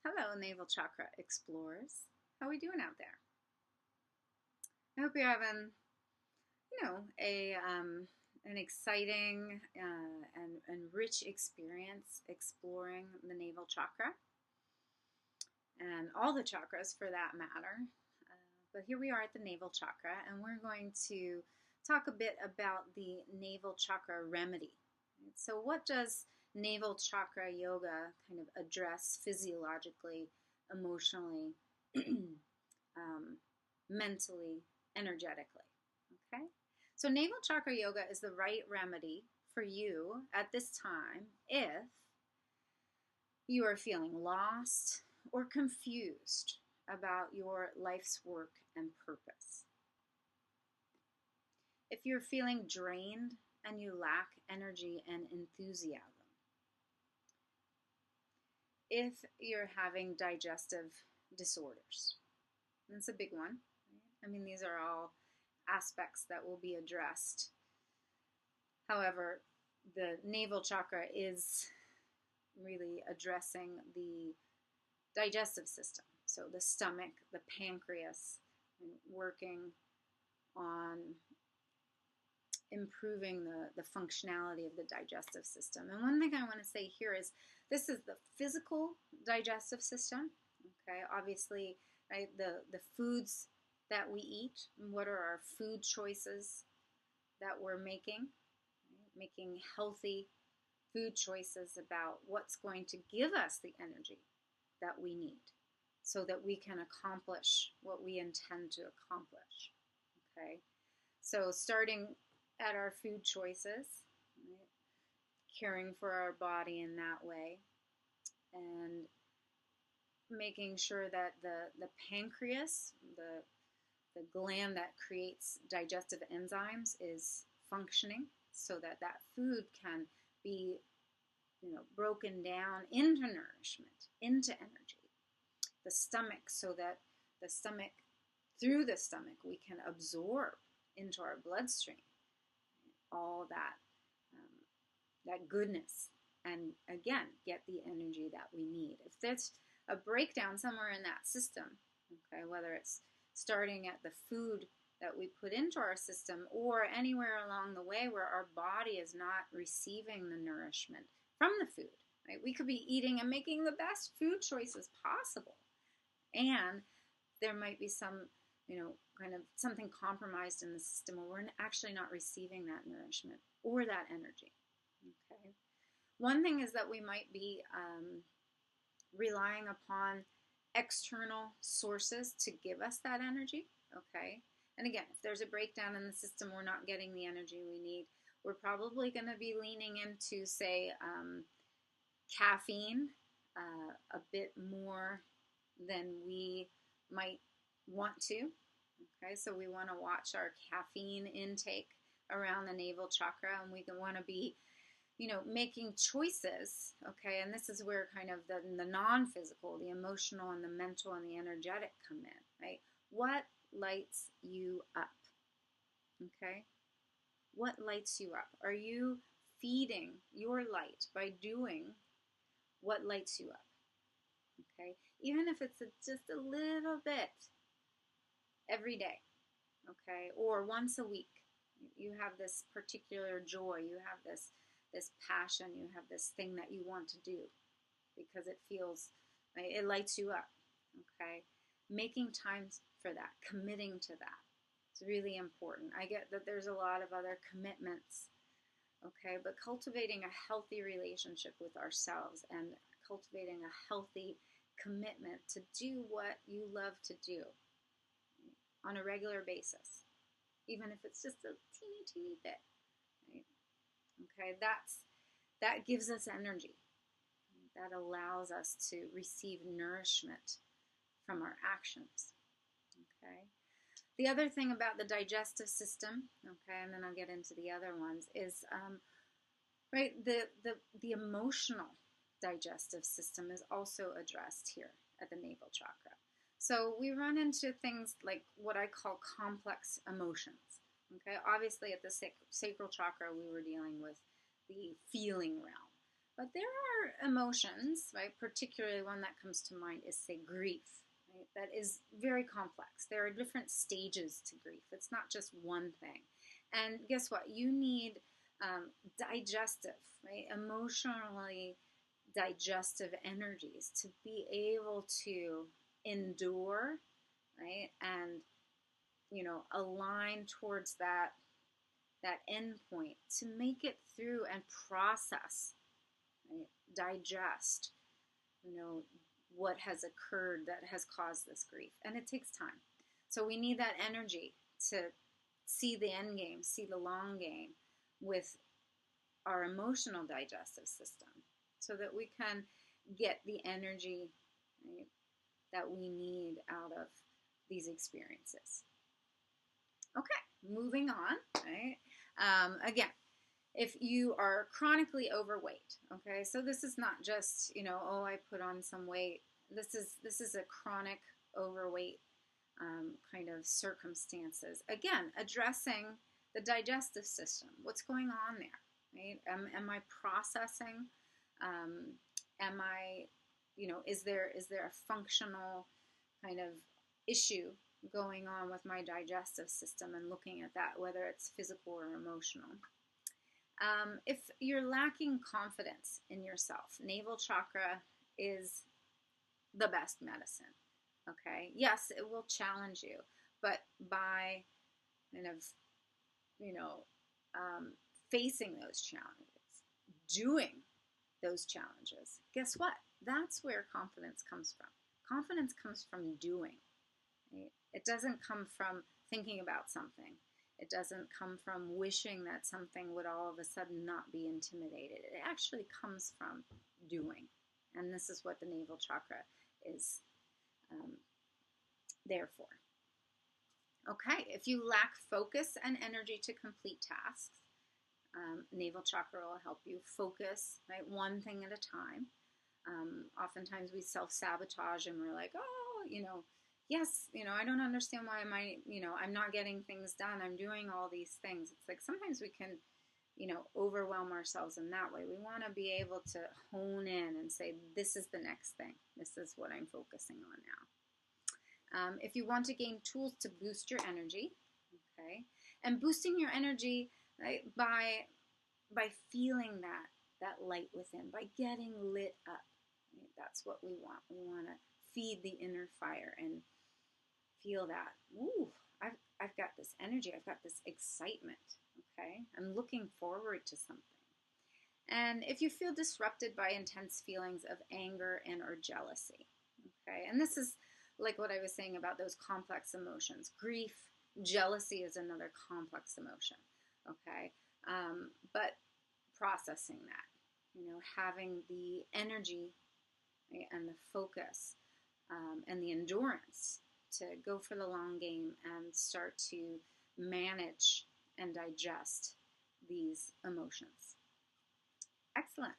Hello, Navel Chakra Explorers. How are we doing out there? I hope you're having, an exciting and rich experience exploring the navel chakra and all the chakras for that matter. But here we are at the navel chakra, and we're going to talk a bit about the navel chakra remedy. So, what does navel chakra yoga kind of address physiologically, emotionally, mentally, energetically? Okay? So, navel chakra yoga is the right remedy for you at this time if you are feeling lost or confused about your life's work and purpose. If you're feeling drained and you lack energy and enthusiasm. If you're having digestive disorders. That's a big one. Right? I mean, these are all aspects that will be addressed. However, the navel chakra is really addressing the digestive system. So the stomach, the pancreas, working on improving the functionality of the digestive system. And one thing I want to say here is this is the physical digestive system. Okay, obviously, right, the foods that we eat, what are our food choices that we're making, right? Making healthy food choices about what's going to give us the energy that we need so that we can accomplish what we intend to accomplish. Okay, so starting at our food choices, right? Caring for our body in that way, and making sure that the pancreas, the gland that creates digestive enzymes, is functioning so that that food can be broken down into nourishment, into energy. The stomach, so that the stomach, through the stomach, we can absorb into our bloodstream all that goodness, and again get the energy that we need. If there's a breakdown somewhere in that system, okay, whether it's starting at the food that we put into our system or anywhere along the way where our body is not receiving the nourishment from the food, right? We could be eating and making the best food choices possible, and there might be some kind of something compromised in the system where we're actually not receiving that nourishment or that energy. Okay. One thing is that we might be relying upon external sources to give us that energy. Okay. And again, if there's a breakdown in the system, we're not getting the energy we need. We're probably going to be leaning into, say, caffeine a bit more than we might want to. Okay, so we want to watch our caffeine intake around the navel chakra, and we want to be, making choices. Okay, and this is where kind of the non-physical, the emotional, and the mental, and the energetic come in. Right, what lights you up? Okay, what lights you up? Are you feeding your light by doing what lights you up? Okay, even if it's just a little bit every day, okay, or once a week. You have this particular joy, you have this passion, you have this thing that you want to do because it feels, right, it lights you up. Okay, making time for that, committing to that, it's really important. I get that there's a lot of other commitments, okay, but cultivating a healthy relationship with ourselves and cultivating a healthy commitment to do what you love to do on a regular basis, even if it's just a teeny bit, right? Okay, that gives us energy. That allows us to receive nourishment from our actions. Okay. The other thing about the digestive system, okay, and then I'll get into the other ones, is right, the emotional digestive system is also addressed here at the navel chakra. So we run into things like what I call complex emotions. Okay, obviously at the sacral chakra we were dealing with the feeling realm, But there are emotions, right? Particularly one that comes to mind is, say, grief, right? That is very complex. There are different stages to grief. It's not just one thing. And guess what? You need digestive, right? Emotionally digestive energies to be able to endure, right? And, align towards that end point to make it through and process, right? Digest, what has occurred that has caused this grief. And it takes time. So we need that energy to see the end game, see the long game with our emotional digestive system so that we can get the energy, right, that we need out of these experiences. Okay, moving on, right? Again, if you are chronically overweight, okay, so this is not just, oh, I put on some weight. This is a chronic overweight kind of circumstances. Again, addressing the digestive system. What's going on there, right? Am I processing? Am I, is there a functional kind of issue going on with my digestive system, and looking at that, whether it's physical or emotional. If you're lacking confidence in yourself, navel chakra is the best medicine. Okay, yes, it will challenge you, but by kind of, facing those challenges, doing those challenges, guess what? That's where confidence comes from. Confidence comes from doing. Right? It doesn't come from thinking about something. It doesn't come from wishing that something would all of a sudden not be intimidated. It actually comes from doing. And this is what the navel chakra is there for. Okay, if you lack focus and energy to complete tasks, navel chakra will help you focus, right, one thing at a time. Oftentimes we self-sabotage and we're like, oh, yes, I don't understand why I'm not getting things done. I'm doing all these things. It's like sometimes we can, overwhelm ourselves in that way. We want to be able to hone in and say, this is the next thing. This is what I'm focusing on now. If you want to gain tools to boost your energy, okay, and boosting your energy, right, by feeling that light within, by getting lit up. Right? That's what we want. We want to feed the inner fire and feel that, ooh, I've got this energy, I've got this excitement, okay? I'm looking forward to something. And if you feel disrupted by intense feelings of anger and or jealousy, okay? And this is like what I was saying about those complex emotions. Grief, jealousy is another complex emotion, okay? But processing that, having the energy, right, and the focus and the endurance to go for the long game and start to manage and digest these emotions. Excellent.